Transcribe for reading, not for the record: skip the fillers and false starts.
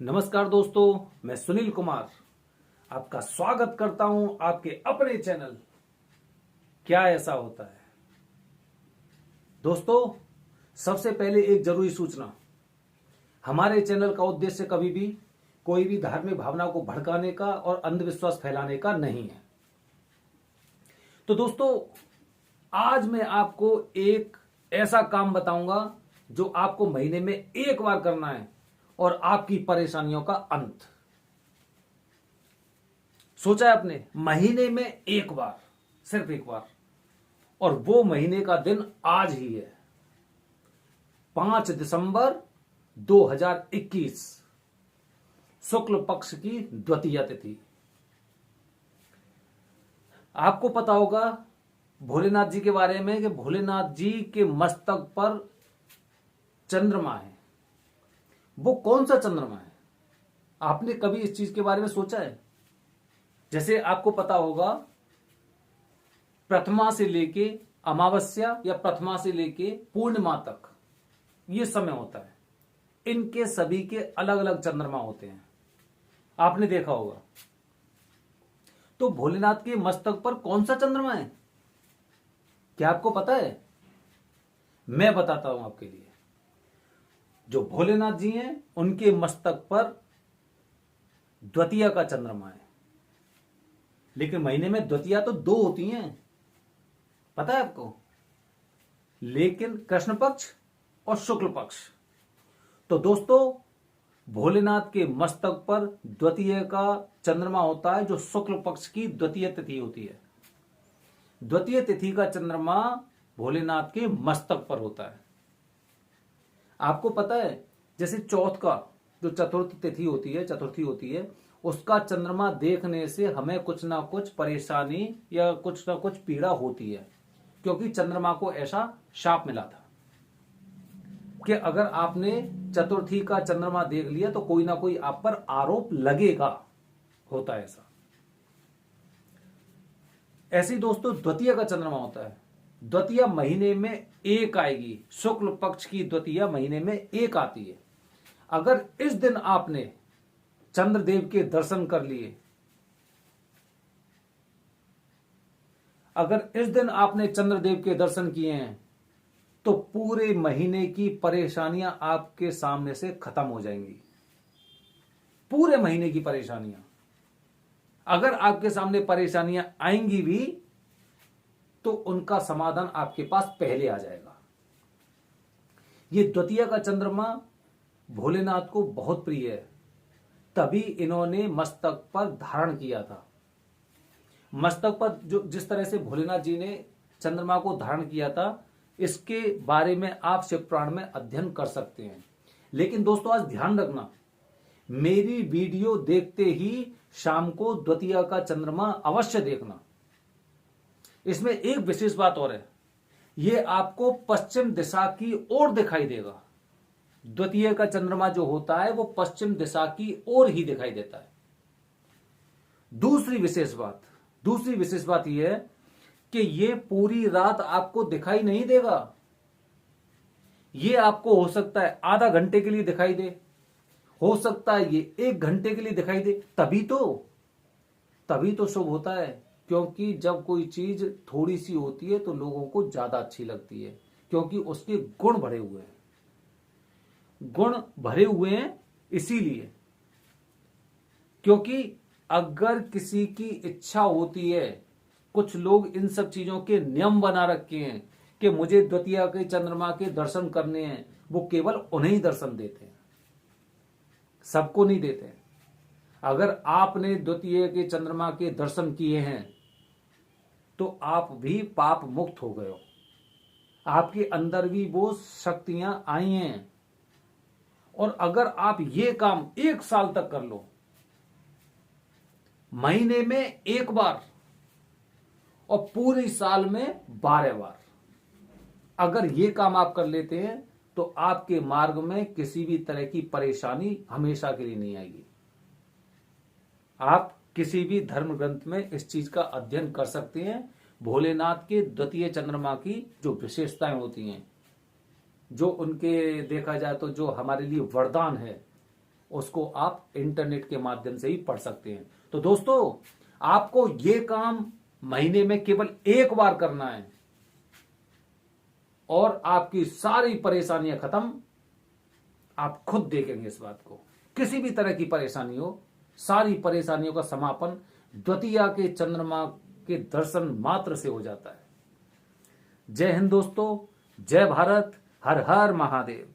नमस्कार दोस्तों, मैं सुनील कुमार आपका स्वागत करता हूं आपके अपने चैनल क्या ऐसा होता है। दोस्तों, सबसे पहले एक जरूरी सूचना। हमारे चैनल का उद्देश्य कभी भी कोई भी धार्मिक भावना को भड़काने का और अंधविश्वास फैलाने का नहीं है। तो दोस्तों, आज मैं आपको एक ऐसा काम बताऊंगा जो आपको महीने में एक बार करना है और आपकी परेशानियों का अंत। सोचा है आपने, महीने में एक बार, सिर्फ एक बार, और वो महीने का दिन आज ही है, 5 दिसंबर 2021, शुक्ल पक्ष की द्वितीया तिथि। आपको पता होगा भोलेनाथ जी के बारे में कि भोलेनाथ जी के मस्तक पर चंद्रमा है। वो कौन सा चंद्रमा है? आपने कभी इस चीज के बारे में सोचा है? जैसे आपको पता होगा, प्रथमा से लेके अमावस्या या प्रथमा से लेके पूर्णिमा तक ये समय होता है। इनके सभी के अलग अलग चंद्रमा होते हैं, आपने देखा होगा। तो भोलेनाथ के मस्तक पर कौन सा चंद्रमा है, क्या आपको पता है? मैं बताता हूं आपके लिए। जो भोलेनाथ जी हैं उनके मस्तक पर द्वितीया का चंद्रमा है, लेकिन महीने में द्वितीया तो 2 होती हैं, पता है आपको? लेकिन कृष्ण पक्ष और शुक्ल पक्ष। तो दोस्तों, भोलेनाथ के मस्तक पर द्वितीय का चंद्रमा होता है, जो शुक्ल पक्ष की द्वितीय तिथि होती है। द्वितीय तिथि का चंद्रमा भोलेनाथ के मस्तक पर होता है। आपको पता है, जैसे चौथ का जो चतुर्थ तिथि होती है, चतुर्थी होती है, उसका चंद्रमा देखने से हमें कुछ ना कुछ परेशानी या कुछ ना कुछ पीड़ा होती है, क्योंकि चंद्रमा को ऐसा शाप मिला था कि अगर आपने चतुर्थी का चंद्रमा देख लिया तो कोई ना कोई आप पर आरोप लगेगा, होता है ऐसा। ऐसे ही दोस्तों, द्वितीय का चंद्रमा होता है। द्वितीया महीने में एक आएगी, शुक्ल पक्ष की द्वितीया महीने में एक आती है। अगर इस दिन आपने चंद्रदेव के दर्शन कर लिए, अगर इस दिन आपने चंद्रदेव के दर्शन किए हैं, तो पूरे महीने की परेशानियां आपके सामने से खत्म हो जाएंगी। पूरे महीने की परेशानियां, अगर आपके सामने परेशानियां आएंगी भी तो उनका समाधान आपके पास पहले आ जाएगा। ये द्वितीय का चंद्रमा भोलेनाथ को बहुत प्रिय है, तभी इन्होंने मस्तक पर धारण किया था। मस्तक पर जो जिस तरह से भोलेनाथ जी ने चंद्रमा को धारण किया था, इसके बारे में आप शिव पुराण में अध्ययन कर सकते हैं। लेकिन दोस्तों, आज ध्यान रखना, मेरी वीडियो देखते ही शाम को द्वितीय का चंद्रमा अवश्य देखना। इसमें एक विशेष बात और है, यह आपको पश्चिम दिशा की ओर दिखाई देगा। द्वितीय का चंद्रमा जो होता है वो पश्चिम दिशा की ओर ही दिखाई देता है। दूसरी विशेष बात यह है कि यह पूरी रात आपको दिखाई नहीं देगा। यह आपको हो सकता है आधा घंटे के लिए दिखाई दे, हो सकता है ये 1 घंटे के लिए दिखाई दे। तभी तो शुभ होता है, क्योंकि जब कोई चीज थोड़ी सी होती है तो लोगों को ज्यादा अच्छी लगती है, क्योंकि उसके गुण भरे हुए हैं इसीलिए। क्योंकि अगर किसी की इच्छा होती है, कुछ लोग इन सब चीजों के नियम बना रखे हैं कि मुझे द्वितीया के चंद्रमा के दर्शन करने हैं, वो केवल उन्हें ही दर्शन देते हैं, सबको नहीं देते। अगर आपने द्वितीय के चंद्रमा के दर्शन किए हैं तो आप भी पाप मुक्त हो गए हो, आपके अंदर भी वो शक्तियां आई हैं। और अगर आप ये काम 1 साल तक कर लो, महीने में 1 बार और पूरे साल में 12 बार, अगर ये काम आप कर लेते हैं तो आपके मार्ग में किसी भी तरह की परेशानी हमेशा के लिए नहीं आएगी। आप किसी भी धर्म ग्रंथ में इस चीज का अध्ययन कर सकते हैं। भोलेनाथ के द्वितीय चंद्रमा की जो विशेषताएं होती हैं, जो उनके देखा जाए तो जो हमारे लिए वरदान है, उसको आप इंटरनेट के माध्यम से ही पढ़ सकते हैं। तो दोस्तों, आपको यह काम महीने में केवल एक बार करना है और आपकी सारी परेशानियां खत्म। आप खुद देखेंगे इस बात को। किसी भी तरह की परेशानी हो, सारी परेशानियों का समापन द्वितीया के चंद्रमा के दर्शन मात्र से हो जाता है। जय हिंद दोस्तों, जय भारत, हर हर महादेव।